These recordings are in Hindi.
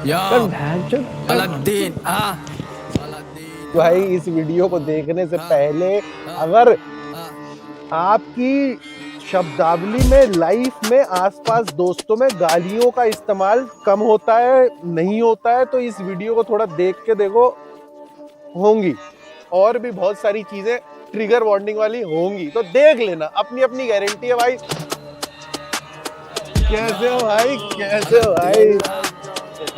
अलादीन भाई इस वीडियो को देखने से पहले अगर आपकी शब्दावली में लाइफ में आसपास दोस्तों में गालियों का इस्तेमाल कम होता है नहीं होता है तो इस वीडियो को थोड़ा देख के देखो, होंगी और भी बहुत सारी चीजें ट्रिगर वार्निंग वाली होंगी, तो देख लेना, अपनी अपनी गारंटी है भाई। कैसे हो भाई, कैसे हो भाई?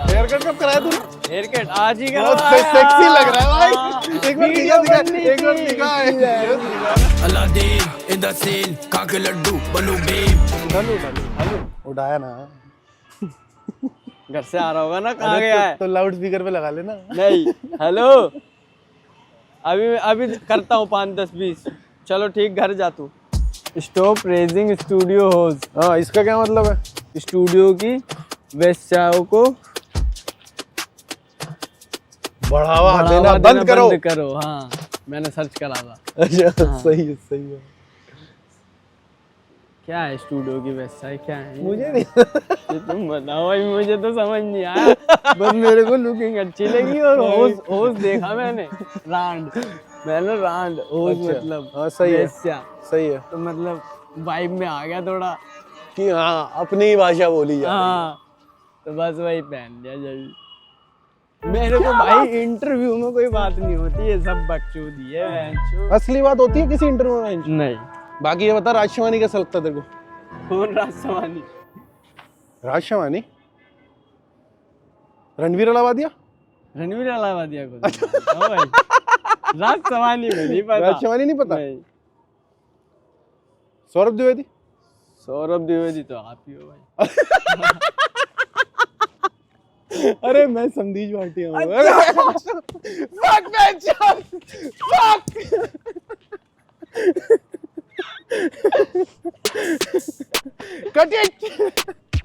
हेयर कट कब कराया तूने? हेयर कट आज ही बहुत सेक्सी लग रहा है भाई। एक बार दिखा, एक बार दिखा। अलादीन इन द सीन काके लड्डू बनू बीम धनु उड़ाया ना, घर से आ रहा होगा ना, कहाँ गया है? तो लाउड स्पीकर पे लगा लेना। नहीं, हेलो अभी करता हूँ 5 10 20। चलो ठीक, घर जा तू। स्टॉप रेजिंग स्टूडियो होज। हाँ, इसका क्या मतलब है? स्टूडियो की वेश्याओं को बढ़ावा देना बंद करो। हाँ, मैंने सर्च करा था। अच्छा, हाँ। सही है, सही है। क्या है स्टूडियो की वेबसाइट, क्या है? मुझे नहीं ये तुम बताओ भाई, मुझे तो समझ नहीं आया। बस मेरे को लुकिंग अच्छी लगी और होश देखा मैंने, रांड होश अच्छा, मतलब हाँ सही है, वेश्या। सही है तो मतलब वाइब में आ गया थोड़ा कि हाँ अपनी ही भाषा बोली जा रही है। हाँ, तो बस वही पहन लिया जल्दी। मेरे को भाई इंटरव्यू में कोई बात नहीं होती, ये सब बकचोदी है। असली बात होती है किसी इंटरव्यू में। नहीं, बाकी ये बता, राज शवानी कैसा लगता है तेरे को? कौन राज शवानी? राज शवानी, रणवीर अलावादिया। रणवीर अलाहाबादिया को हाँ भाई, राज शवानी में नहीं पता। राज शवानी नहीं पता? नहीं। सौरभ द्विवेदी। सौरभ द्विवेदी तो आप ही हो भाई। अरे मैं समझीज भाटिया हूँ।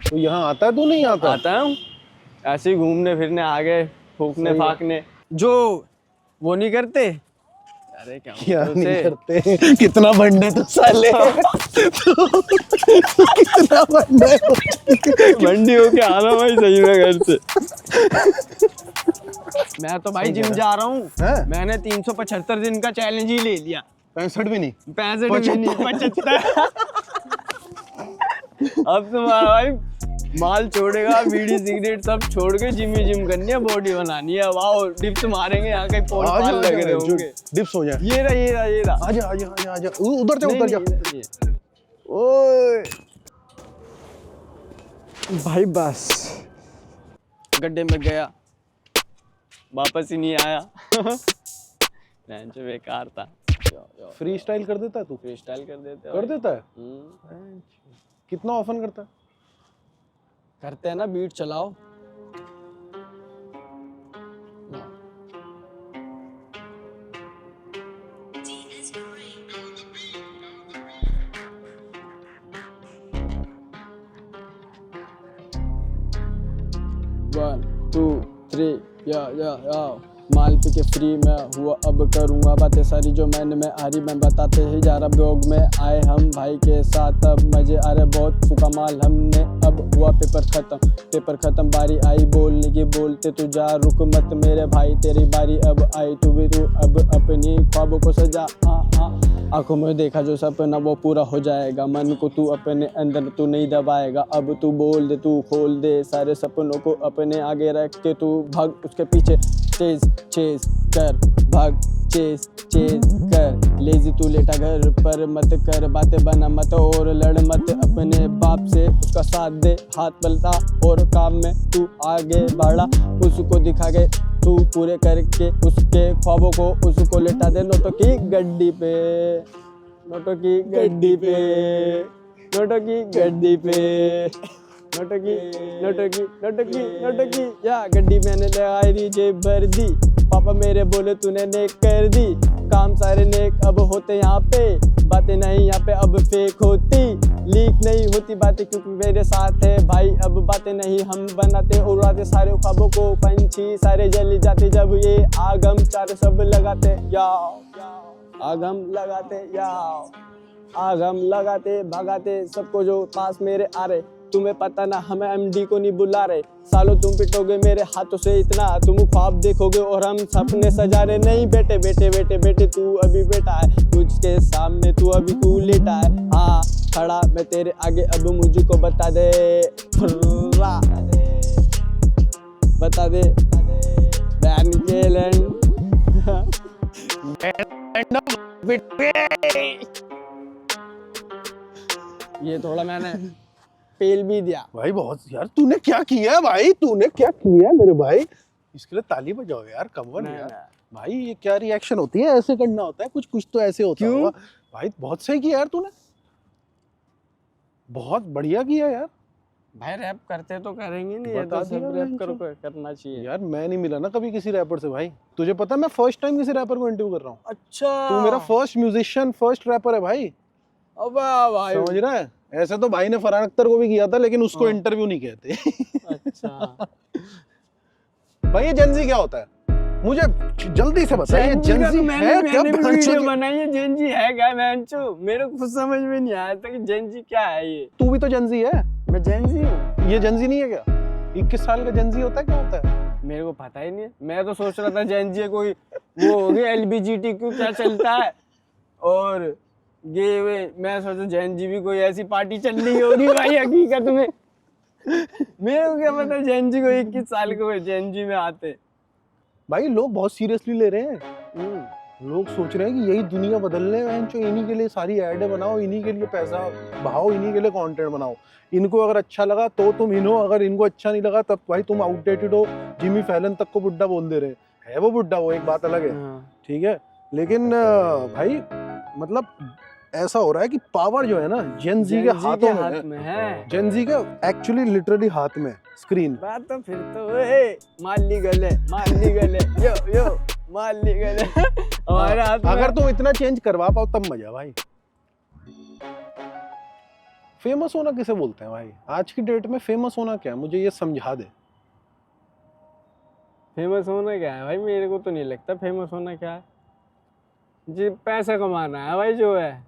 तो यहाँ आता है, तू नहीं आता? आता हूँ ऐसे ही घूमने फिरने, आगे फूकने फाकने, जो वो नहीं करते। अरे क्या नहीं करते? कितना बंडे तो साले। कितना बंडे मंडी हो के आना भाई सही में घर से। मैं तो भाई जिम जा रहा हूँ। मैंने 375 दिन का चैलेंज ही ले लिया। 65 भी नहीं, 65 भी नहीं, 75। अब तुम्हारा भाई माल छोड़ेगा, बीड़ी सिगरेट सब छोड़ के जिम करनी है, बॉडी बनानी है। वाओ, डिप्स मारेंगे यहाँ कहीं पोल पाल लग रहे होंगे। डिप्स हो जाए। ये रहा। आजा उधर जा, उधर जा। ओए भाई बस गड्ढे में गया, वापस ही नहीं आया। बेकार था। फ्री स्टाइल कर देता है तू? फ्री स्टाइल कर देता है। कितना ऑफन करता है? करते हैं ना, बीट चलाओ। One, 2, 3, या माल पी के फ्री में हुआ, अब करूँगा बातें सारी जो मैंने में आ रही, मैं बताते ही जा रहा। ब्लॉग में आए हम भाई के साथ, अब मजे आ रहे बहुत, फूका माल हमने, अब हुआ पेपर खत्म, बारी आई बोलने की, बोलते तू जा, रुक मत मेरे भाई, तेरी बारी अब आई, तू भी तू अब अपनी ख्वाबों को सजा। आंखों में देखा जो सपना वो पूरा हो जाएगा, मन को तू अपने अंदर तू नहीं दबाएगा, अब तू बोल दे, तू खोल दे, सारे सपनों को अपने आगे रख के तू भाग उसके पीछे, चेज कर भाग, चेज कर, लेजी तू लेटा घर पर मत कर, बातें बना मत और लड़ मत, अपने बाप से उसका साथ दे, हाथ बलता और काम में तू आगे बढ़ा, उसको दिखा के तू पूरे करके उसके ख्वाबों को उसको लेटा दे, नोटों की गड्डी पे, नोटों की गड्डी पे, नोटों की गड्डी पे, नोटों की या गड्डी मैंने लगाई दी, जेब भर दी, पापा मेरे बोले तूने नेक कर दी, काम सारे नेक अब होते यहाँ पे, बातें नहीं यहाँ पे अब फेक होती, लीक नहीं होती बातें क्योंकि मेरे साथ है भाई, अब बातें नहीं हम बनाते, उड़ाते सारे ख्वाबों को, पंछी सारे जल जाते जब ये आगम चार सब लगाते, आगम लगाते, आगम लगाते भगाते सबको जो पास मेरे आ रहे, तुम्हें पता ना हम एमडी को नहीं बुला रहे, सालों तुम पिटोगे मेरे हाथों से इतना, तुम ख्वाब देखोगे और हम सपने सजा रहे। नहीं बेटे बेटे बेटे बेटे तू अभी बेटा है, मुझके सामने तू अभी तू लेटा है। हाँ खड़ा मैं तेरे आगे, अब मुझको बता दे, बता दे बैन केलन। ये थोड़ा मैंने पेल भी दिया भाई बहुत यार, तूने क्या किया है भाई, तूने क्या किया है मेरे भाई, इसके लिए ताली बजाओ यार, कमवन यार। भाई ये क्या रिएक्शन होती है, ऐसे करना होता है, कुछ कुछ तो ऐसे होता होगा भाई। बहुत सही किया यार तूने, बहुत बढ़िया किया यार भाई। रैप करते तो करेंगे नहीं, ये तो सब रैप करना चाहिए यार। मैं नहीं मिला ना कभी किसी रैपर से भाई, तुझे पता मैं फर्स्ट टाइम किसी रैपर को इंटरव्यू कर रहा हूँ। अच्छा तू मेरा फर्स्ट म्यूजिशियन, फर्स्ट रैपर है भाई। अबे भाई समझ रहा है, ऐसे तो भाई ने फरहान अख्तर को भी किया था, लेकिन उसको इंटरव्यू नहीं कहते। अच्छा भाई ये जेनजी क्या होता है, मुझे जल्दी से बता, ये जेनजी है क्या? वीडियो बनाई है, जेनजी है क्या? मेरे को खुद समझ में नहीं आया था कि जेनजी क्या है। ये तू भी तो जेनजी है। मैं जेनजी हूँ। ये जेनजी नहीं है क्या? 21 साल का जेनजी होता है, क्या होता है? मेरे को पता ही नहीं है, मैं तो सोच रहा था जेनजी कोई वो हो गया LGBTQ क्या चलता है, और ये वे मैं सोचा जेनजी भी कोई ऐसी पार्टी चल रही होगी भाई हकीकत में। मेरे को क्या पता जेनजी को 21 साल के जेनजी में आते। भाई लोग बहुत सीरियसली ले रहे हैं, लोग सोच रहे हैं कि यही दुनिया बदलने है, जो इन्हीं के लिए सारी ऐडें बनाओ, इन्हीं के लिए पैसा बहाओ, इन्हीं के लिए कंटेंट बनाओ। इनको अगर अच्छा लगा तो तुम इनो, अगर इनको अच्छा नहीं लगा तब भाई तुम आउटडेटेड हो। जिमी फैलन तक को बुड्ढा बोल दे रहे है, वो बुड्ढा, वो एक बात अलग है, ठीक है। लेकिन भाई मतलब ऐसा हो रहा है कि पावर जो है ना जेनजी के हाथों में है। जेनजी के एक्चुअली लिटरली हाथ में स्क्रीन। बात तो फिर तो माली गले यो यो माली गले हमारे हाथ में। अगर तुम इतना चेंज करवा पाओ तब मजा भाई। फेमस होना किसे बोलते हैं भाई? आज की डेट में फेमस होना क्या है, मुझे ये समझा दे। फेमस होना क्या है भाई? मेरे को तो नहीं लगता फेमस होना क्या है। जी पैसा कमाना है भाई जो है।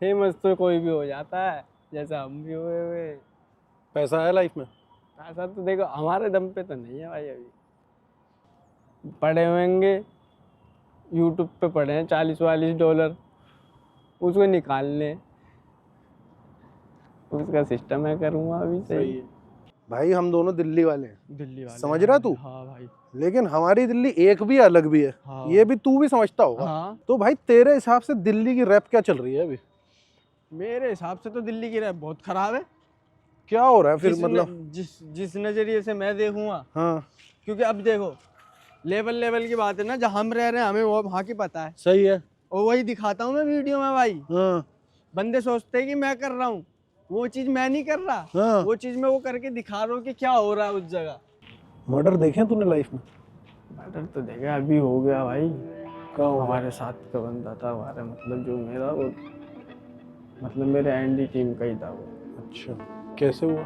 फेमस तो कोई भी हो जाता है, जैसा हम भी हुए हुए। पैसा है लाइफ में? पैसा तो देखो हमारे दम पे तो नहीं है भाई। अभी पढ़े होंगे, यूट्यूब पे पढ़े हैं $40-42, उसको निकाल लें, उसका सिस्टम है करूँगा अभी। सही है भाई, हम दोनों दिल्ली वाले हैं, दिल्ली वाले, समझ रहा तू? हाँ भाई। लेकिन हमारी दिल्ली एक भी अलग भी है, हाँ। ये भी तू भी समझता होगा। हाँ। तो भाई तेरे हिसाब से दिल्ली की रैप क्या चल रही है अभी? मेरे हिसाब से तो दिल्ली की रैप बहुत खराब है। क्या हो रहा है फिर? मतलब जिस नजरिए से मैं देखूंगा, हाँ, क्योंकि अब देखो लेवल की बात है ना, जहाँ हम रह रहे हैं हमें वो वहाँ की पता है। सही है, और वही दिखाता हूँ मैं वीडियो में भाई। हाँ, बंदे सोचते हैं कि मैं कर रहा हूँ, वो चीज मैं नहीं कर रहा। हाँ। वो चीज मैं वो करके दिखा रहा हूँ कि क्या हो रहा है उस जगह। मर्डर देखे तूने लाइफ में? मर्डर तो देखा, अभी हो गया भाई। कहाँ हो? हमारे साथ का बंदा था, हमारे मतलब जो मेरा वो मतलब मेरे एंडी टीम का ही था वो। अच्छा, कैसे हुआ?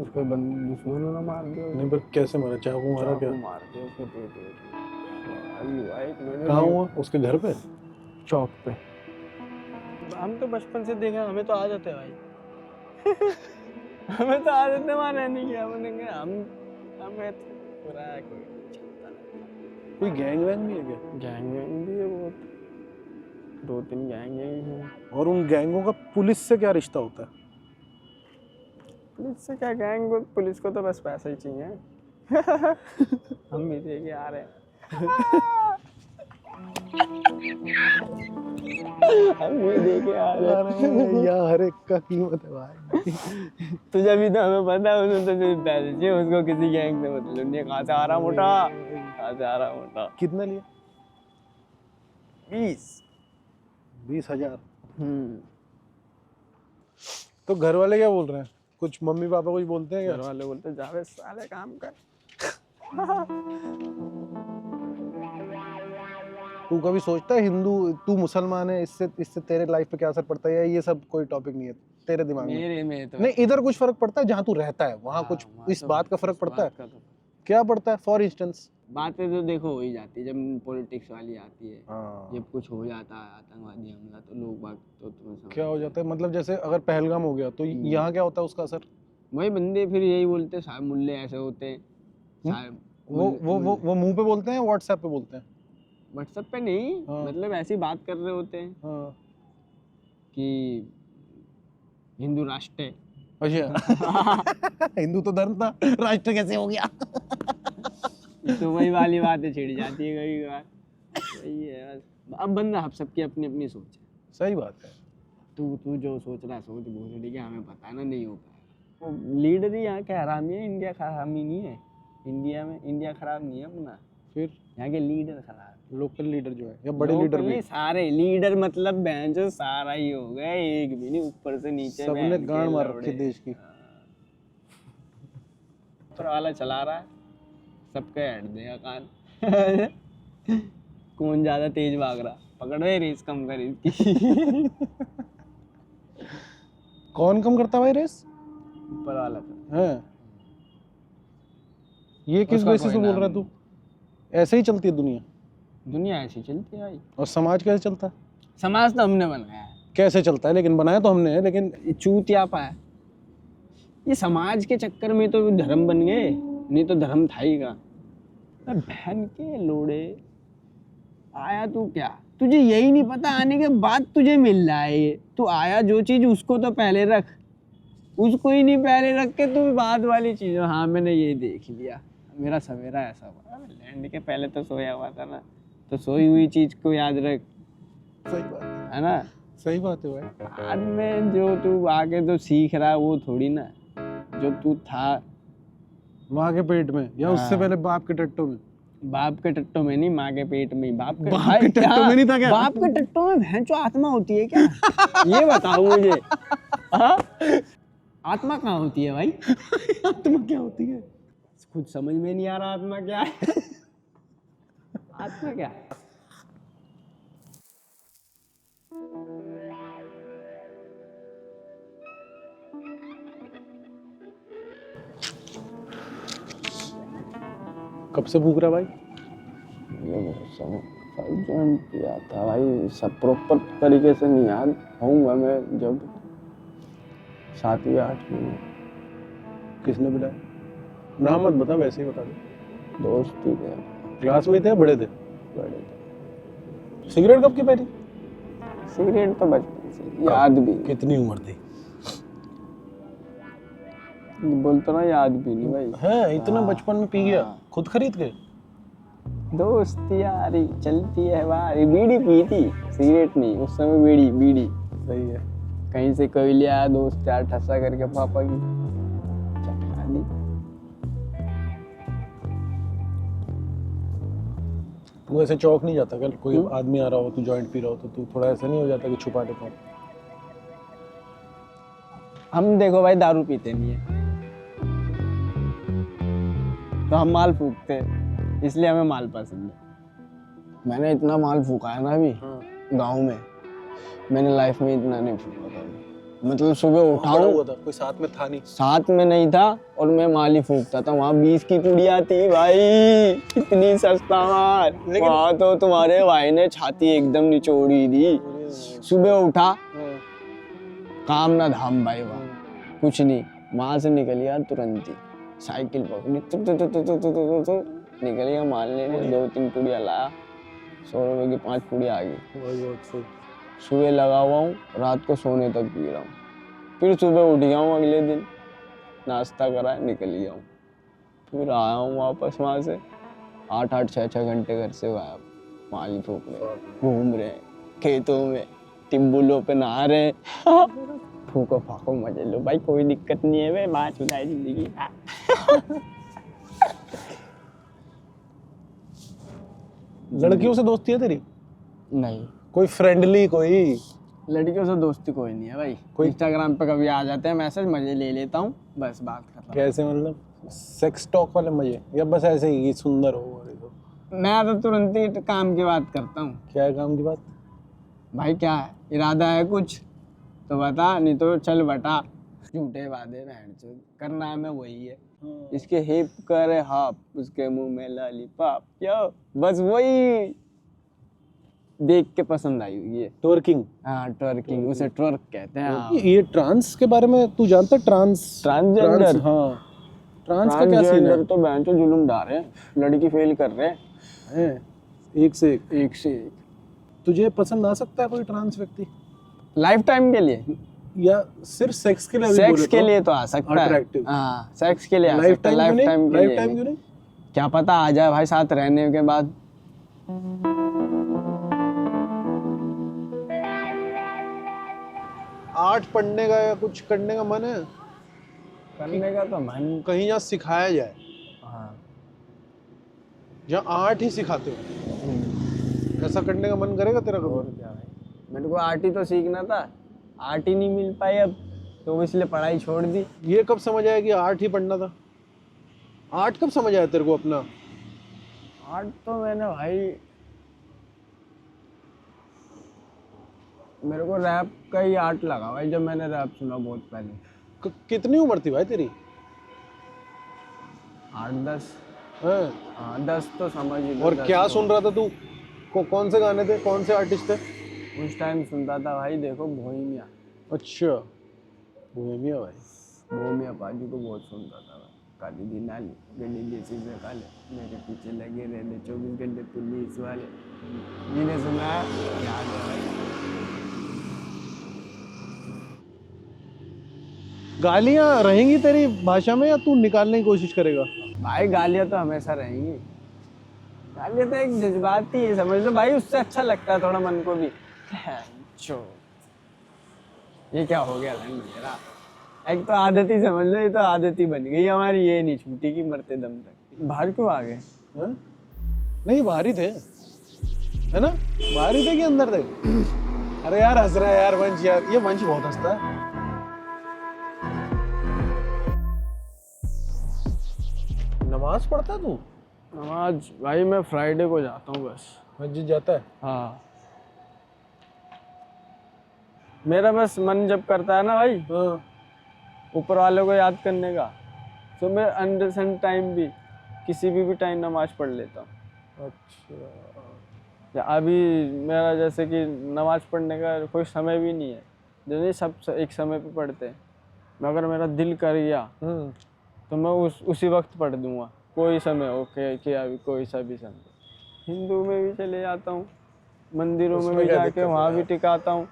उसको दुश्मनों ने मार दिया। नहीं पर कैसे मारा? चाकू मारा? क्या मार दिया उसको, दे दिया। कहाँ हुआ? उसके घर पे? चौक पे। हम तो बचपन से देखे, हमें तो आदत है भाई। हमें तो आदत है वहाँ रहने की। हमने हमें तो पूरा कोई गैंग वैंग भी है क्या? गैंग भी है बहुत, 2-3 गैंग हैं। और उन गैंगों का पुलिस से क्या रिश्ता होता है? पुलिस से क्या, गैंग को पुलिस को तो बस पैसा ही चाहिए। हम भी देखे आ रहे हैं। हम भी देखे आ रहे हैं। यार हर एक का कीमत है भाई। तुझे भी तो हमें पता है, उसने तो सिर्फ पैसे चाहिए, उसको किसी गैंग से मतलब नहीं। कहाँ से आ रहा मोटा, कहाँ से आ रहा मोटा। कितना लिया? 20,000। तो घर वाले क्या बोल रहे हैं? कुछ मम्मी पापा कुछ बोलते हैं क्या? घर वाले बोलते हैं जावे साले काम कर। तू कभी सोचता है हिंदू, तू मुसलमान है, इससे तेरे लाइफ पे क्या असर पड़ता है? या ये सब कोई टॉपिक नहीं है तेरे दिमाग में? मेरे में तो नहीं, इधर कुछ फर्क पड़ता है जहाँ तू रहता है वहाँ? कुछ इस बात का फर्क पड़ता है? क्या पड़ता है फॉर इंस्टेंस? बातें तो देखो हो ही जाती है जब पॉलिटिक्स वाली आती है। हाँ, जब कुछ हो जाता है आतंकवादी हमला तो लोग बात तो तुम्हें समझ क्या हो जाता है मतलब जैसे अगर पहलगाम हो गया तो यहाँ क्या होता है उसका असर? वही बंदे फिर यही बोलते साहब मुल्ले ऐसे होते हैं साहब। वो मुंह पे बोलते हैं, व्हाट्सएप पे बोलते हैं? व्हाट्सएप पे नहीं, हाँ। मतलब ऐसी बात कर रहे होते हैं हाँ। कि हिंदू राष्ट्र है। अच्छा। हिंदू तो धर्म था, राष्ट्र कैसे हो गया? तो वही वाली बातें छिड़ जाती है कभी कभार। वही है बस। अब बंदा हम सबकी अपनी अपनी सोच है। सही बात है। तू जो सोच रहा है सोच भोसड़ी के, हमें पता है ना नहीं हो पाएगा। वो लीडर ही यहाँ के हरामी है, इंडिया का हरामी नहीं है। इंडिया में इंडिया खराब नहीं है अपना, फिर यहाँ के लीडर खराब है। लोकल लीडर जो है या बड़े लीडर भी? सारे लीडर मतलब बहन जो सारा ही हो गए, एक भी नहीं, ऊपर से नीचे सबने गांड मार रखी देश की। ऊपर वाला चला रहा है, सबके हेड देगा कान। कौन ज्यादा तेज भाग रहा, पकड़ रहे रेस कम कर इसकी। कौन कम करता भाई रेस? ऊपर वाला था। है ये किस उसका बेसिस कोई पे बोल नाम रहा है तू? ऐसे ही चलती है दुनिया? दुनिया ऐसी चलती है भाई। और समाज कैसे चलता है? समाज तो हमने बनाया है, कैसे चलता है? लेकिन बनाया तो हमने है, लेकिन ये चूतिया पा है। ये समाज के चक्कर में तो धर्म बन गए, नहीं तो धर्म था ही कहाँ। बहन के लोड़े आया तू क्या, तुझे यही नहीं पता आने के बाद तुझे मिल रहा है ये। तू आया जो चीज उसको तो पहले रख, उसको ही नहीं पहले रख के तू बाद वाली चीज। हाँ मैंने ये देख लिया, मेरा सवेरा ऐसा हुआ। लैंड के पहले तो सोया हुआ था ना, तो सोई हुई चीज को याद रख। सही बात है ना? सही बात है भाई। आज में जो तू आके तो सीख रहा है वो थोड़ी ना जो तू था माँ के पेट में या उससे पहले बाप के टट्टों में? बाप के टट्टों में नहीं, माँ के पेट में ही। बाप के टट्टों में नहीं था क्या? बाप के टट्टों में भैंचो आत्मा होती है क्या? ये बताओ मुझे। हाँ? आत्मा कहाँ होती है भाई? आत्मा क्या होती है? खुद समझ में नहीं आ रहा आत्मा क्या है। आत्मा क्या है? कब से भूख रहा भाई? ज्वाइन किया था भाई, सब प्रॉपर तरीके से नहीं याद होऊंगा मैं जब 7वीं 8वीं में। किसने बुलाया? नाम मत बता, वैसे ही बता दे। दोस्त ही थे, क्लास में थे या बड़े थे? बड़े थे। सिगरेट कब की पहली? सिगरेट तो बचपन से याद भी कितनी उम्र थी? बोलते ना, याद भी नहीं भाई। है इतना बचपन में पी गया? खुद खरीद के? दोस्त यारी चलती है बारी। बीड़ी पी थी, सिगरेट नहीं। उस समय बीड़ी बीड़ी सही है। कहीं से कोई लिया दोस्त यार, ठसा करके पापा की चखा दी। तू ऐसे चौक नहीं जाता? कल कोई आदमी आ रहा हो, तू जॉइंट पी रहा हो, तो तू थोड़ा ऐसा नहीं हो जाता कि छुपा लेता हूँ? हम देखो भाई दारू पीते नहीं है तो हम माल फूकते हैं, इसलिए हमें माल पसंद है। मैंने इतना माल फूका है ना अभी गांव में, मैंने लाइफ में इतना नहीं फूका था। मतलब सुबह उठाऊं, कोई साथ में था नहीं? साथ में नहीं था और मैं माल ही फूकता था। वहाँ 20 की पुड़िया थी भाई, इतनी सस्ता माल। वहाँ तो तुम्हारे भाई ने छाती एकदम निचोड़ी दी। सुबह उठा, काम ना धाम भाई, वहाँ कुछ नहीं। वहाँ से निकल गया तुरंत ही, साइकिल पकड़ी निकल गया माल लेने। 2-3 पुड़िया लाया, 100 रुपए की 5 पुड़िया आ गई। सुबह लगा हुआ हूँ, रात को सोने तक पी रहा हूँ। फिर सुबह उठ गया हूँ, अगले दिन नाश्ता करा, निकल गया हूँ। फिर आया हूँ वापस वहाँ से, 8-8 6-6 घंटे घर से गायब। माली फूक रहे, घूम रहे खेतों में, टिब्बुलों पे नहा रहे। फूको फाको मजे लो भाई, कोई दिक्कत नहीं है भाई, बात सुनाई जिंदगी। लड़कियों से दोस्ती है तेरी? नहीं, कोई फ्रेंडली? कोई लड़कियों से दोस्ती कोई नहीं है भाई। कोई इंस्टाग्राम पे कभी आ जाते हैं मैसेज, मजे ले लेता हूँ, बस बात करता हूँ। कैसे मतलब सेक्स टॉक वाले मजे, या बस ऐसे ही सुंदर हो? मैं तो तुरंत ही काम की बात करता हूँ। क्या है काम की बात? भाई क्या है, इरादा है कुछ तो बता, नहीं तो चल बटा। झूठे वादे बहन चोद, करना हमें वही है। इसके हिप करे हाफ, उसके मुंह में लॉलीपॉप, क्यों बस वही देख के पसंद आई हुई है। ट्वर्किंग। हाँ ट्वर्किंग, उसे ट्वर्क कहते हैं। हाँ। ये ट्रांस के बारे में तू जानता है? ट्रांसजेंडर, हाँ, ट्रांस का क्या सीन है? ट्रांसजेंडर तो बहन चो जुलूम डाल रहे हैं, लड़की फेल कर रहे हैं एक से एक से एक। तुझे पसंद आ सकता है कोई ट्रांस व्यक्ति लाइफ टाइम के लिए या सिर्फ सेक्स के लिए? सेक्स के लिए तो आ सकता है। अट्रैक्टिव। हाँ सेक्स के लिए आ लाइफ सकता है, टाइम लाइफ टाइम के लिए क्यों नहीं? क्या पता आ जाए भाई साथ रहने के बाद। आर्ट पढ़ने का या कुछ करने का मन है? करने का तो मन, कहीं जहाँ सिखाया जाए, हाँ जहाँ आर्ट ही सिखाते हो, ऐसा करने का मन करेगा तेरा और कभी? क्या भाई, मेरे को आर्ट ही तो सीखना था, आर्ट ही नहीं मिल पाई अब, तो इसलिए पढ़ाई छोड़ दी। ये कब समझ आया कि आर्ट ही पढ़ना था? आर्ट कब समझ आया तेरे को अपना? आर्ट तो मैंने भाई, मेरे को रैप का ही आर्ट लगा भाई, जब मैंने रैप सुना बहुत पहले। कितनी उम्र थी भाई तेरी? 8-10। हाँ। हाँ 10 तो समझ ही लो। और 10 क्या तो। सुन रहा था तू? कौन से गाने थे, कौन से आर्टिस्ट थे उस टाइम? सुनता था भाई देखो बोहेमिया। अच्छा, बोहेमिया भाई। बोहेमिया पाजी को बहुत सुनता था भाई। काली दी नाली गली जैसी से काले, मेरे पीछे लगे रहने 24 घंटे पुलिस वाले। मैंने सुना याद है भाई। गालियां रहेंगी तेरी भाषा में या तू निकालने की कोशिश करेगा? भाई गालियाँ तो हमेशा रहेंगी, गालियाँ तो एक जज्बात ही है, समझ लो भाई, उससे अच्छा लगता है थोड़ा मन को भी। चो ये क्या हो गया मेरा, एक तो आदत ही समझ लो, ये तो आदत ही बन गई हमारी, ये नहीं छूटी कि मरते दम तक। बाहर क्यों आ गए? नहीं बाहर ही थे, है ना? बाहर ही थे कि अंदर थे? अरे यार हंस रहा है यार वंश, यार ये वंश बहुत हंसता है। नमाज पढ़ता तू? नमाज भाई मैं फ्राइडे को जाता हूँ बस। मस्जिद जाता है? हाँ मेरा बस मन जब करता है ना भाई ऊपर वाले को याद करने का, तो मैं अंडरस्टैंड टाइम भी किसी भी टाइम नमाज पढ़ लेता हूँ। अच्छा। अभी मेरा जैसे कि नमाज पढ़ने का कोई समय भी नहीं है, जैसे सब एक समय पे पढ़ते हैं, मगर मेरा दिल कर गया तो मैं उसी वक्त पढ़ दूंगा, कोई समय ओके क्या भी, कोई सा भी समय। हिंदू में भी चले जाता हूँ, मंदिरों में भी जाके वहाँ भी टिकाता हूँ।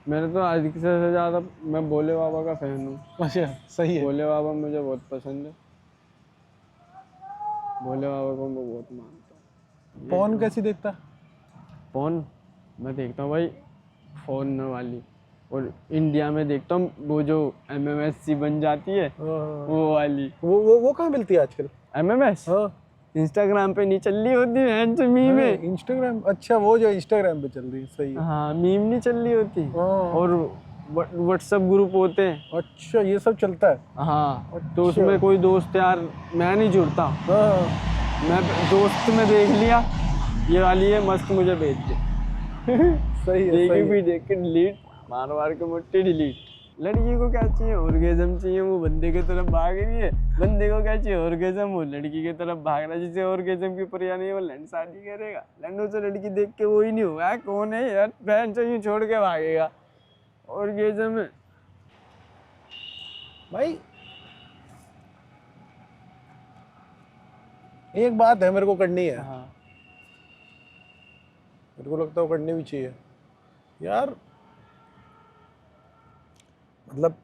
मेरे तो अधिक से ज़्यादा मैं भोले बाबा का फैन हूँ। अच्छा सही है। भोले बाबा मुझे बहुत पसंद है, भोले बाबा को मैं बहुत मानता हूँ। पॉर्न कैसी देखता? पॉर्न मैं देखता हूँ भाई, फोन वाली, और इंडिया में देखता हूँ वो जो MMSC बन जाती है वो वाली। वो कहाँ मिलती है आजकल? MMS इंस्टाग्राम पे नहीं चल रही होती है मीम में। इंस्टाग्राम? अच्छा वो जो इंस्टाग्राम पे चल रही है, सही है। हाँ मीम नहीं चल रही होती, और व्हाट्सएप ग्रुप होते हैं। अच्छा ये सब चलता है? हाँ अच्छा। तो उसमें कोई दोस्त यार मैं नहीं जुड़ता, मैं दोस्त में देख लिया ये वाली है मस्त, मुझे भेज दे। सही है, भी देख के डिलीट, मार के मुट्ठी डिलीट। लड़की को क्या चाहिए? ऑर्गेज़म चाहिए, वो बंदे की तरफ भाग रही है। बंदे को क्या चाहिए? ऑर्गेज़म, वो लड़की की तरफ भाग रहा है। जिसे ऑर्गेज़म की परेशानी है वो लैंड शादी करेगा, लैंडो से लड़की देख के वो ही नहीं होगा कौन है यार, बहन चाहिए छोड़ के भागेगा। ऑर्गेज़म है भाई। एक बात है मेरे को करनी है। हाँ मेरे को लगता है वो करनी भी चाहिए यार। मतलब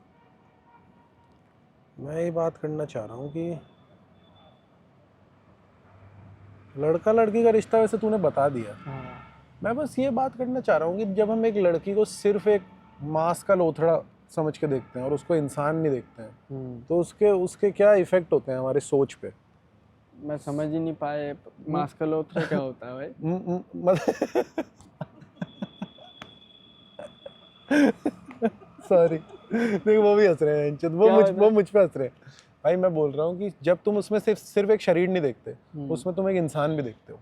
मैं ये बात करना चाह रहा हूँ कि लड़का लड़की का रिश्ता वैसे तूने बता दिया। मैं बस ये बात करना चाह रहा हूँ कि जब हम एक लड़की को सिर्फ एक मांस का लोथड़ा समझ के देखते हैं और उसको इंसान नहीं देखते हैं, तो उसके क्या इफेक्ट होते हैं हमारी सोच पे? मैं समझ ही नहीं पाए मांस का लोथड़ा क्या होता है भाई। सॉरी देख वो भी हंस रहे हैं, वो मुझ पे हंस रहे हैं। भाई मैं बोल रहा हूँ कि जब तुम उसमें सिर्फ एक शरीर नहीं देखते, उसमें तुम एक इंसान भी देखते हो।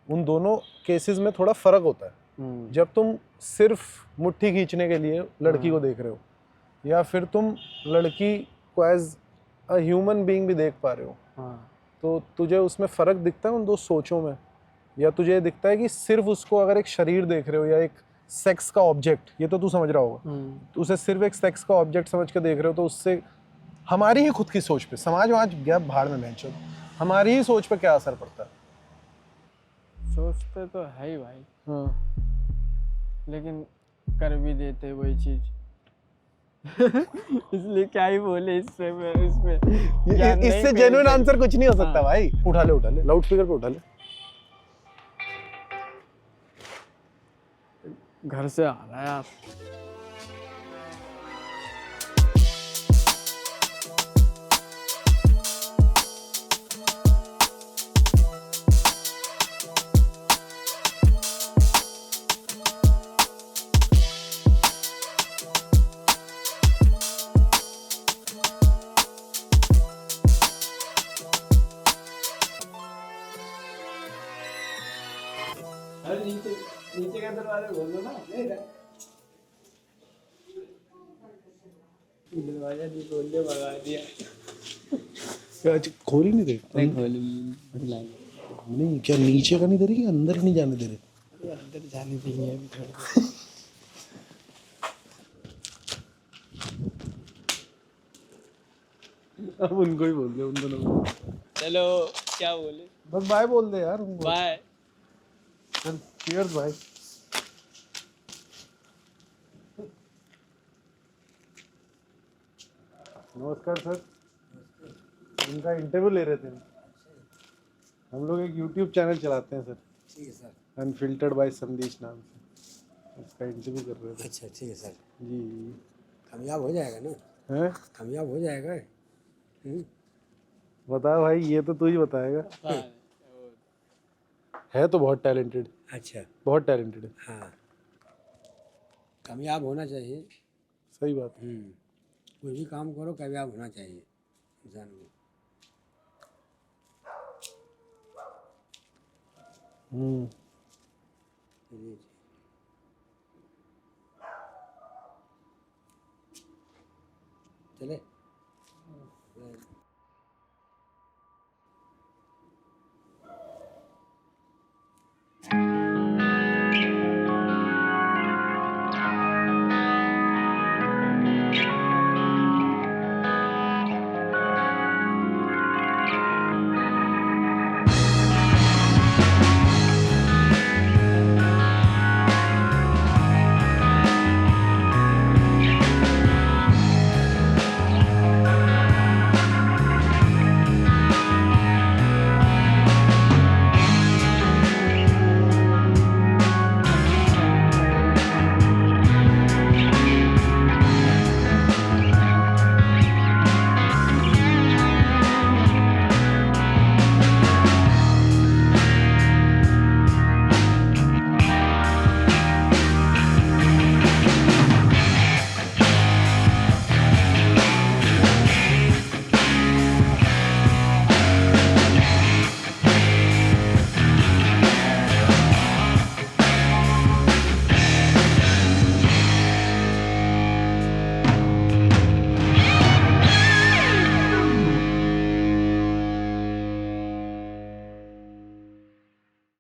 उन दोनों केसेस में थोड़ा फर्क होता है। जब तुम सिर्फ मुट्ठी खींचने के लिए लड़की को देख रहे हो, या फिर तुम लड़की को एज ह्यूमन बीइंग भी देख पा रहे हो, हाँ तो तुझे उसमें फर्क दिखता है उन दो सोचों में, या तुझे ये दिखता है कि सिर्फ उसको अगर एक शरीर देख रहे हो या एक सेक्स का ऑब्जेक्ट, ये तो तू समझ रहा होगा, तो उसे सिर्फ एक सेक्स का ऑब्जेक्ट समझ के देख रहे हो, तो उससे हमारी ही खुद की सोच पे, समाज वहां गया भाड़ में मैच, हमारी ही सोच पे क्या असर पड़ता है? सोचते तो है ही भाई, हाँ। लेकिन कर भी देते वही चीज। इसलिए क्या ही बोले इससे, मैं इसमें ज्ञान नहीं इससे पेश जेन्युइन कर- आंसर कुछ नहीं हो सकता हाँ। भाई। उठा ले लाउड स्पीकर पे उठा ले। घर से आ रहा है यार। अरे नीचे नीचे का दरवाजा खोल दो ना। दरवाजा नहीं खोल दिया, भगा दिया। आज खोल ही नहीं दे। नहीं खोल नहीं, क्या नीचे का नहीं दे रही, अंदर नहीं जाने दे रहे? अंदर जाने देंगे अभी थोड़ा। अब उनको ही बोल दे, उन दोनों को। चलो क्या बोले, बस बाय बोल दे यार उनको। बाय। चल चीयर्स भाई। नमस्कार सर, उनका इंटरव्यू ले रहे थे। हम लोग एक YouTube चैनल चलाते हैं सर। ठीक है सर। अनफिल्टर्ड बाय संदेश नाम से, उसका इंटरव्यू कर रहे थे। अच्छा ठीक है सर। जी। कामयाब हो जाएगा ना? हैं? कामयाब हो जाएगा। बता भाई, ये तो तू ही बताएगा। है तो बहुत टैलेंटेड, अच्छा बहुत टैलेंटेड है। हाँ, कामयाब होना चाहिए। सही बात है। कोई भी काम करो कामयाब होना चाहिए इंसान को। जी जी। चले।